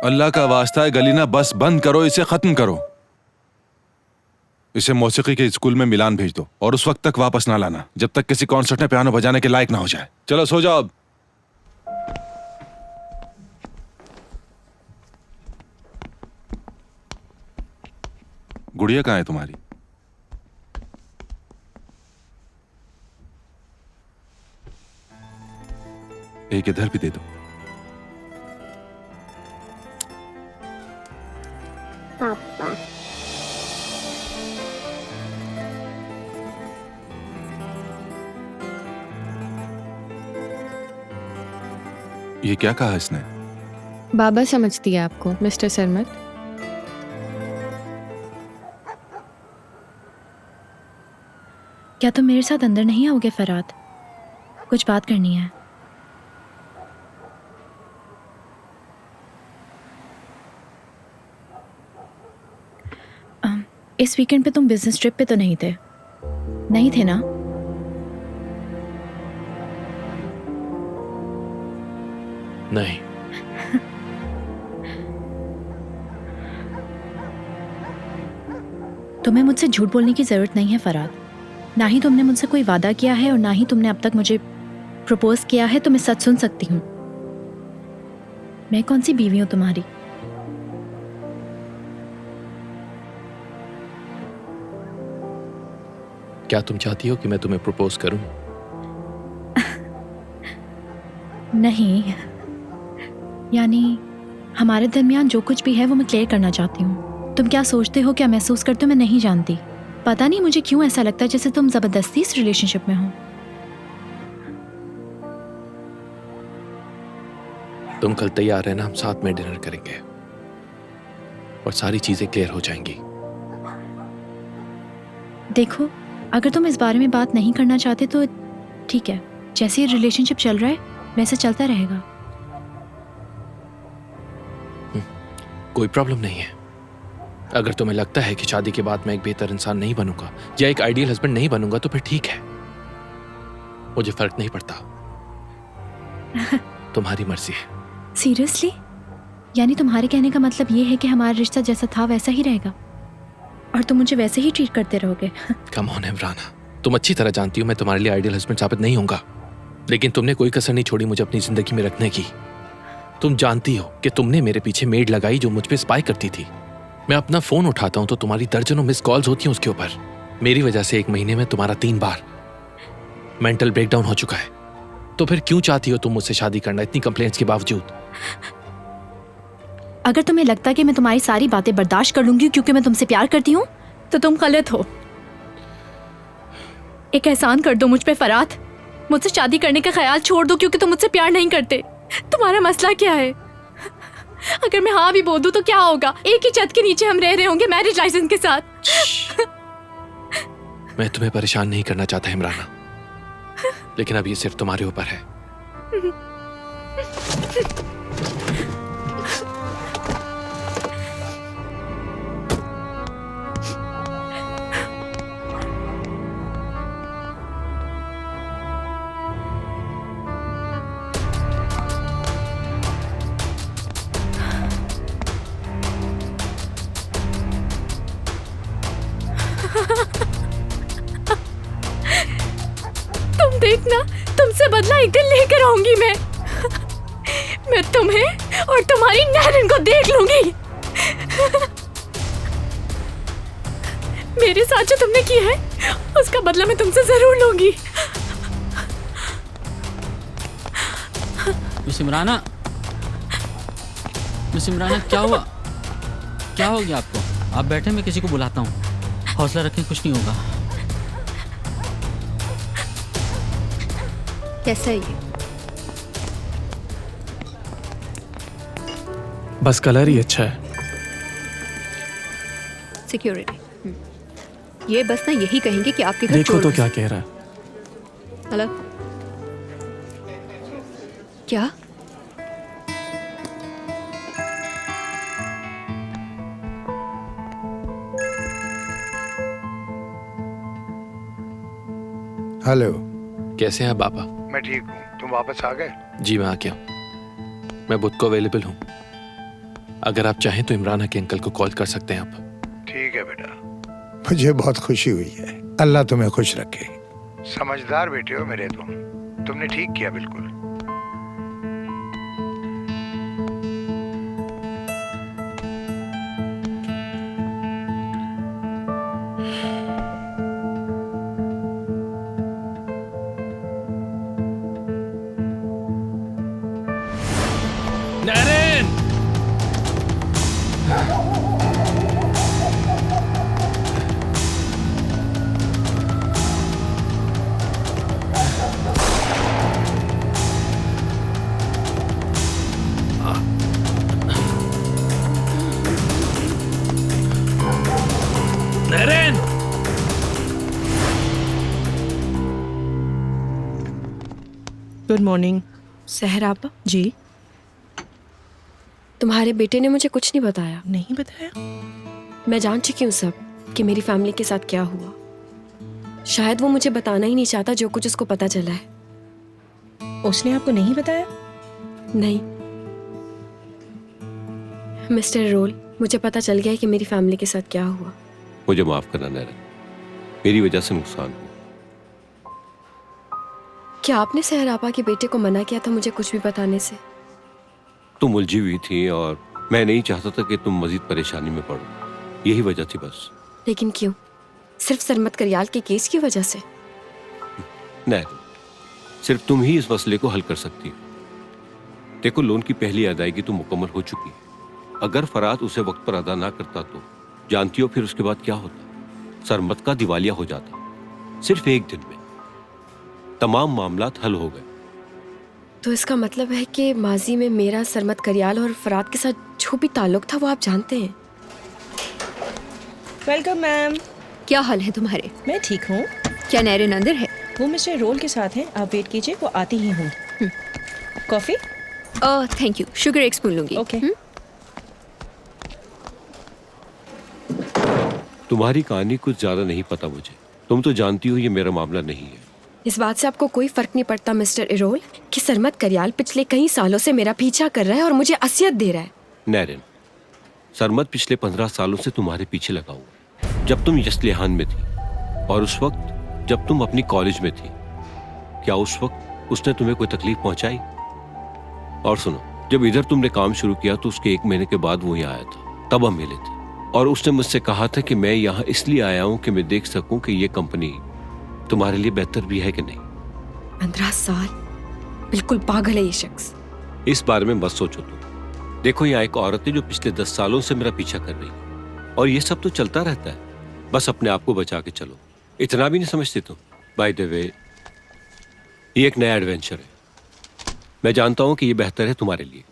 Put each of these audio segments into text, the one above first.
अल्लाह का वास्ता है गलीना, बस बंद करो, इसे खत्म करो। इसे मौसीकी के स्कूल में मिलान भेज दो और उस वक्त तक वापस ना लाना जब तक किसी कॉन्सर्ट में पियानो बजाने के लायक ना हो जाए। चलो सो जाओ अब। गुड़िया कहाँ है तुम्हारी? एक इधर भी दे दो। पापा ये क्या कहा इसने? बाबा समझती है आपको मिस्टर सरमत। क्या तुम मेरे साथ अंदर नहीं आओगे फराद? कुछ बात करनी है। इस वीकेंड पे तुम बिजनेस ट्रिप पे तो नहीं थे? नहीं थे ना? नहीं। तुम्हें मुझसे झूठ बोलने की जरूरत नहीं है फराद। ना ही तुमने मुझसे कोई वादा किया है और ना ही तुमने अब तक मुझे प्रपोज किया है, तो मैं सच सुन सकती हूँ। मैं कौन सी बीवी हूँ तुम्हारी? क्या तुम चाहती हो कि मैं तुम्हें प्रपोज करूं? नहीं, यानी हमारे दरमियान जो कुछ भी है वो मैं क्लियर करना चाहती हूँ। तुम क्या सोचते हो, क्या महसूस करते हो, मैं नहीं जानती। पता नहीं मुझे क्यों ऐसा लगता है जैसे तुम जबरदस्ती इस रिलेशनशिप में हो। तुम कल तैयार रहना, हम साथ में डिनर करेंगे और सारी चीजें क्लियर हो जाएंगी। देखो, अगर तुम इस बारे में बात नहीं करना चाहते तो ठीक है, जैसे ये रिलेशनशिप चल रहा है वैसे चलता रहेगा। कोई प्रॉब्लम नहीं है। अगर तुम्हें लगता है कि शादी के बाद मैं एक बेहतर इंसान नहीं बनूंगा या एक आइडियल हस्बैंड नहीं बनूंगा तो फिर ठीक है, मुझे फर्क नहीं पड़ता। तुम्हारी मर्जी है। सीरियसली? यानी तुम्हारे कहने का मतलब ये है कि हमारा रिश्ता जैसा था वैसा ही रहेगा और तुम मुझे वैसे ही ट्रीट करते रहोगे? कम ऑन इमराना, तुम अच्छी तरह जानती हो मैं तुम्हारे लिए आइडियल हस्बैंड साबित नहीं होऊंगा, लेकिन तुमने कोई कसर नहीं छोड़ी मुझे अपनी जिंदगी में रखने की। तुम जानती हो कि तुमने मेरे पीछे मेड लगाई जो मुझ पे स्पाई करती थी। मैं अपना फोन उठाता हूं तो तुम्हारी दर्जनों मिस कॉल्स होती हैं उसके ऊपर। मेरी वजह से एक महीने में तुम्हारा 3 बार मेंटल ब्रेकडाउन हो चुका है। तो फिर क्यों चाहती हो तुम मुझसे शादी करना इतनी कंप्लेंट्स के बावजूद? अगर तुम्हें लगता है कि मैं तुम्हारी सारी बातें बर्दाश्त कर लूंगी क्योंकि मैं तुमसे प्यार करती हूँ तो तुम गलत हो। एक एहसान कर दो मुझ पे फराद, मुझसे शादी करने का ख्याल छोड़ दो क्योंकि तुम मुझसे प्यार नहीं करते। तुम्हारा मसला क्या है? अगर मैं हाँ भी बोल दूं तो क्या होगा? एक ही छत के नीचे हम रह रहे होंगे मैरिज लाइसेंस के साथ। मैं तुम्हें परेशान नहीं करना चाहता इमराना, लेकिन अब ये सिर्फ तुम्हारे ऊपर है। तुम देखना, तुमसे बदला एक दिन लेकर आऊंगी मैं तुम्हें और तुम्हारी नहरन को देख लूंगी। मेरे साथ जो तुमने किया है उसका बदला मैं तुमसे जरूर लूंगी। मिस इमराना, क्या हुआ? क्या हो गया आपको? आप बैठे, मैं किसी को बुलाता हूँ। हौसला रखें, कुछ नहीं होगा। कैसा है ये? बस कलर ही अच्छा है। सिक्योरिटी। ये बस ना यही कहेंगे कि आपके घर देखो चोर तो घुसे। क्या कह रहा है। हेलो, क्या? हेलो। कैसे हैं पापा? मैं ठीक हूँ, तुम वापस आ गए? जी मैं आ गया हूँ। मैं बुध को अवेलेबल हूँ। अगर आप चाहें तो इमरान के अंकल को कॉल कर सकते हैं आप। ठीक है बेटा, मुझे बहुत खुशी हुई है। अल्लाह तुम्हें खुश रखे। समझदार बेटे हो मेरे तुमने ठीक किया बिल्कुल। नरेन! नरेन! Good morning. सहर आपा, जी? तुम्हारे बेटे ने मुझे कुछ नहीं बताया। नहीं बताया? मैं जान चुकी हूँ सब कि मेरी फैमिली के साथ क्या हुआ। शायद वो मुझे बताना ही नहीं चाहता जो कुछ उसको पता चला है। उसने आपको नहीं बताया? नहीं मिस्टर रोल, मुझे पता चल गया है कि मेरी फैमिली के साथ क्या हुआ। मुझे माफ करना नैरन, मेरी वजह से नुकसान हुआ। क्या आपने सहर आपा के बेटे को मना किया था मुझे कुछ भी बताने से? तुम उलझी हुई थी और मैं नहीं चाहता था कि तुम मजीद परेशानी में पड़ो, यही वजह थी बस। लेकिन क्यों? सिर्फ सरमत करियाल के केस की वजह से? नैरन, सिर्फ तुम ही इस मसले को हल कर सकती हो। देखो, लोन की पहली अदायगी तो मुकम्मल हो चुकी है। अगर फराद उसे वक्त पर अदा ना करता तो जानती हो फिर उसके बाद क्या होता? सरमत का दिवालिया हो जाता। सिर्फ एक दिन में तमाम मामलात हल हो गए। तो इसका मतलब है कि माजी में मेरा सरमत करियाल और फराद के साथ जो भी ताल्लुक था वो आप जानते हैं। Welcome ma'am. क्या हाल है तुम्हारे? मैं ठीक हूँ। क्या नैरेन अंदर है? वो मिस्टर रोल के साथ हैं, आप वेट कीजिए, वो आती ही हूँ। कॉफी? थैंक यू, शुगर एक स्पून लूंगी। ओके। तुम्हारी कहानी कुछ ज्यादा नहीं पता मुझे। तुम तो जानती हो ये मेरा मामला नहीं है। इस बात से आपको कोई फर्क नहीं पड़ता मिस्टर इरोल कि सरमत करियाल पिछले कई सालों से मेरा पीछा कर रहा है और मुझे असियत दे रहा है। नैरन, सरमत पिछले 15 सालों से तुम्हारे पीछे लगा हुआ। जब तुम यस्लेहान में थी और उस वक्त जब तुम अपनी कॉलेज में थी, क्या उस वक्त उसने तुम्हें कोई तकलीफ पहुंचाई? और सुनो, जब इधर तुमने काम शुरू किया तो उसके 1 महीने के बाद वो यहाँ आया था, तब हम मिले थे और उसने मुझसे कहा था कि मैं यहाँ इसलिए आया हूँ कि मैं देख सकूं कि ये कंपनी तुम्हारे लिए बेहतर भी है कि नहीं। 15 साल? बिल्कुल पागल है ये शख्स। इस बारे में मत सोचो तुम। देखो, यहाँ एक औरत है जो पिछले 10 सालों से मेरा पीछा कर रही है और ये सब तो चलता रहता है। बस अपने आप को बचा के चलो। इतना भी नहीं समझते तुम? बाय द वे, ये एक नया एडवेंचर है। मैं जानता हूं कि ये बेहतर है तुम्हारे लिए।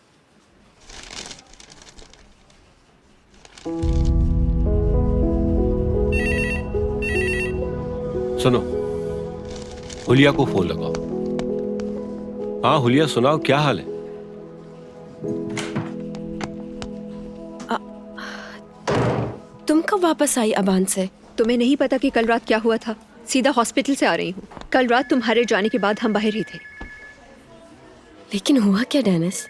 सुनो, हुलिया को फोन लगाओ। हाँ हुलिया, सुनाओ, क्या हाल है? तुम कब वापस आई अबान से? तुम्हें नहीं पता कि कल रात क्या हुआ था? सीधा हॉस्पिटल से आ रही हूँ। कल रात तुम्हारे जाने के बाद हम बाहर ही थे। लेकिन हुआ क्या डेनिस?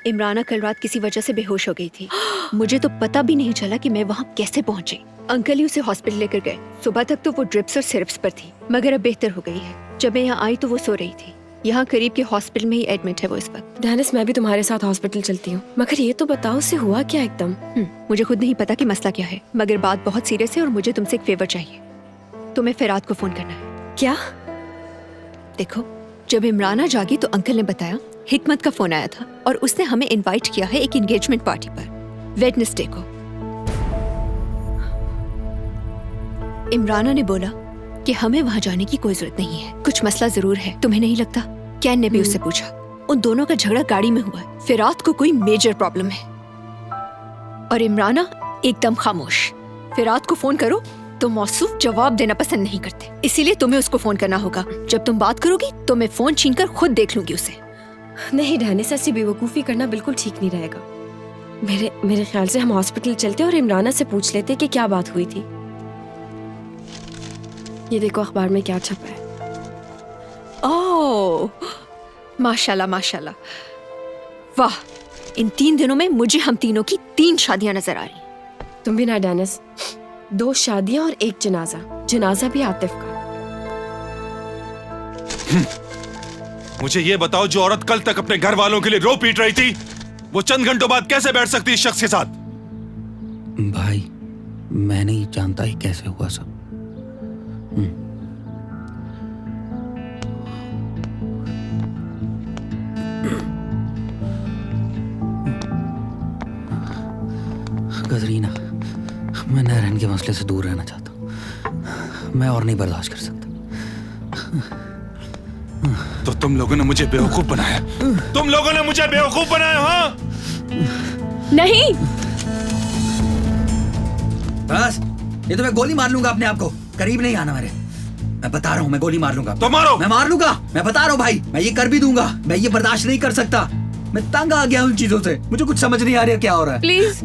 इमराना कल रात किसी वजह से बेहोश हो गई थी। मुझे तो पता भी नहीं चला कि मैं वहाँ कैसे पहुंची। अंकल ही उसे हॉस्पिटल लेकर गए। सुबह तक तो वो ड्रिप्स और सिरप्स पर थी, मगर अब बेहतर हो गई है। जब मैं यहाँ आई तो वो सो रही थी। यहाँ करीब के हॉस्पिटल में ही एडमिट है वो इस वक्त। डेनिस, मैं भी तुम्हारे साथ हॉस्पिटल चलती हूँ, मगर ये तो बताओ उसे हुआ क्या एकदम? मुझे खुद नहीं पता कि मसला क्या है, मगर बात बहुत सीरियस है और मुझे तुमसे एक फेवर चाहिए। तुम्हें फराद को फोन करना है। क्या? देखो, जब इमराना जागी तो अंकल ने बताया हिकमत का फोन आया था और उसने हमें इनवाइट किया है एक एंगेजमेंट पार्टी पर वेडनेसडे को। इमराना ने बोला कि हमें वहां जाने की कोई जरूरत नहीं है, कुछ मसला जरूर है, तुम्हें नहीं लगता? कैन ने भी उससे पूछा। उन दोनों का झगड़ा गाड़ी में हुआ है। फिराद को कोई मेजर प्रॉब्लम है और इमराना एकदम खामोश। फिराद को फोन करो तो मौसूफ जवाब देना पसंद नहीं करते, इसीलिए तुम्हें उसको फोन करना होगा। जब तुम बात करोगी तो मैं फोन छीनकर खुद देख लूंगी उसे। नहीं डेनिस, ऐसी बेवकूफ़ी करना बिल्कुल ठीक नहीं रहेगा। मेरे ख्याल से हम हॉस्पिटल चलते और इमराना से पूछ लेते कि क्या बात हुई थी। ये देखो अखबार में क्या छपा है। ओह, माशाल्लाह माशाल्लाह। वाह, इन 3 दिनों में मुझे हम तीनों की 3 शादियां नजर आ रही। तुम भी ना डेनिस, 2 शादियां और 1 जनाजा, जनाजा भी आतिफ का। मुझे ये बताओ, जो औरत कल तक अपने घर वालों के लिए रो पीट रही थी, वो चंद घंटों बाद कैसे बैठ सकती है इस शख्स के साथ? भाई मैं नहीं जानता ही कैसे हुआ सब। कतरीना, मैं नहरन के मसले से दूर रहना चाहता हूँ। मैं और नहीं बर्दाश्त कर सकता। तो तुम लोगों ने मुझे बेवकूफ बनाया। तुम लोगों ने मुझे बेवकूफ बनाया, हाँ? नहीं, बस, ये तो मैं गोली मार लूंगा अपने आप को। करीब नहीं आना मेरे। मैं बता रहा हूँ, मैं गोली मार लूंगा। तो मारो। मैं मार लूंगा, मैं बता रहा हूँ भाई, मैं ये कर भी दूंगा। मैं ये बर्दाश्त नहीं कर सकता। मैं तंग आ गया उन चीजों से। मुझे कुछ समझ नहीं आ रहा क्या हो रहा है। प्लीज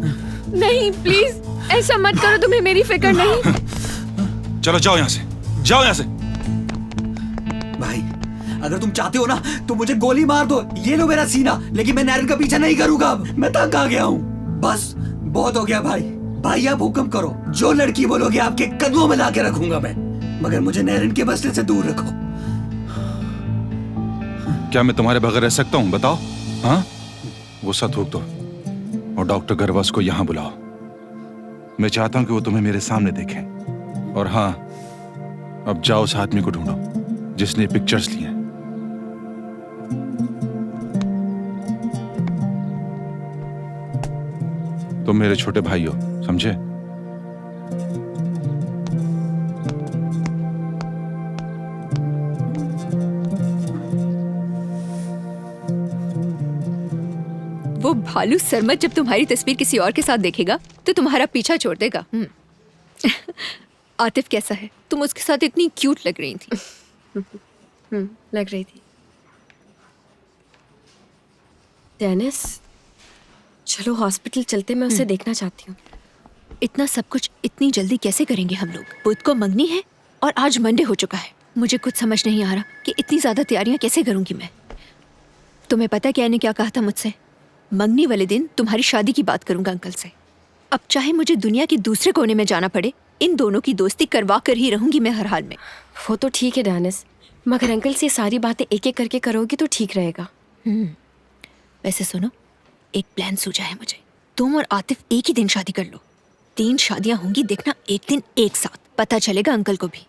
नहीं, प्लीज ऐसा मत करो, तुम्हें मेरी फिक्र नहीं। चलो जाओ यहाँ से, जाओ यहाँ से। भाई अगर तुम चाहते हो ना तो मुझे गोली मार दो, ये लो मेरा सीना, लेकिन मैं नैरन का पीछा नहीं करूंगा। अब मैं तंग आ गया हूँ। बस बहुत हो गया भाई। भाई आप हुक्म करो, जो लड़की बोलोगे आपके कदमों में लाके रखूंगा मैं, मगर मुझे नैरन के मसले से दूर रखो। क्या मैं तुम्हारे बगैर रह सकता हूँ? बताओ। हाँ, गुस्सा थूक दो और डॉक्टर गरवास को यहाँ बुलाओ। मैं चाहता हूँ कि वो तुम्हें मेरे सामने देखें। और हाँ, अब जाओ उस आदमी को ढूंढो जिसने पिक्चर्स ली हैं। तुम मेरे छोटे भाई हो, समझे? वो भालू सरमत जब तुम्हारी तस्वीर किसी और के साथ देखेगा तो तुम्हारा पीछा छोड़ देगा। आतिफ कैसा है? तुम उसके साथ इतनी क्यूट लग रही थी। लग रही थी। डेनिस, चलो हॉस्पिटल चलते, मैं उसे देखना चाहती हूँ। इतना सब कुछ इतनी जल्दी कैसे करेंगे हम लोग? बुध को मंगनी है और आज मंडे हो चुका है। मुझे कुछ समझ नहीं आ रहा कि इतनी ज्यादा तैयारियां कैसे करूंगी मैं। तुम्हें पता है क्या ने क्या कहा था मुझसे? मंगनी वाले दिन तुम्हारी शादी की बात करूंगा अंकल से। अब चाहे मुझे दुनिया के दूसरे कोने में जाना पड़े, इन दोनों की दोस्ती करवा कर ही रहूंगी मैं हर हाल में। वो तो ठीक है डेनिस, मगर अंकल से सारी बातें एक एक करके करोगी तो ठीक रहेगा। वैसे सुनो, एक प्लान सूझा है मुझे। तुम और आतिफ एक ही दिन शादी कर लो। 3 शादियां होंगी, देखना एक दिन एक साथ। पता चलेगा अंकल को भी।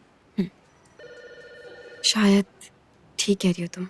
शायद ठीक कह रही हो तुम।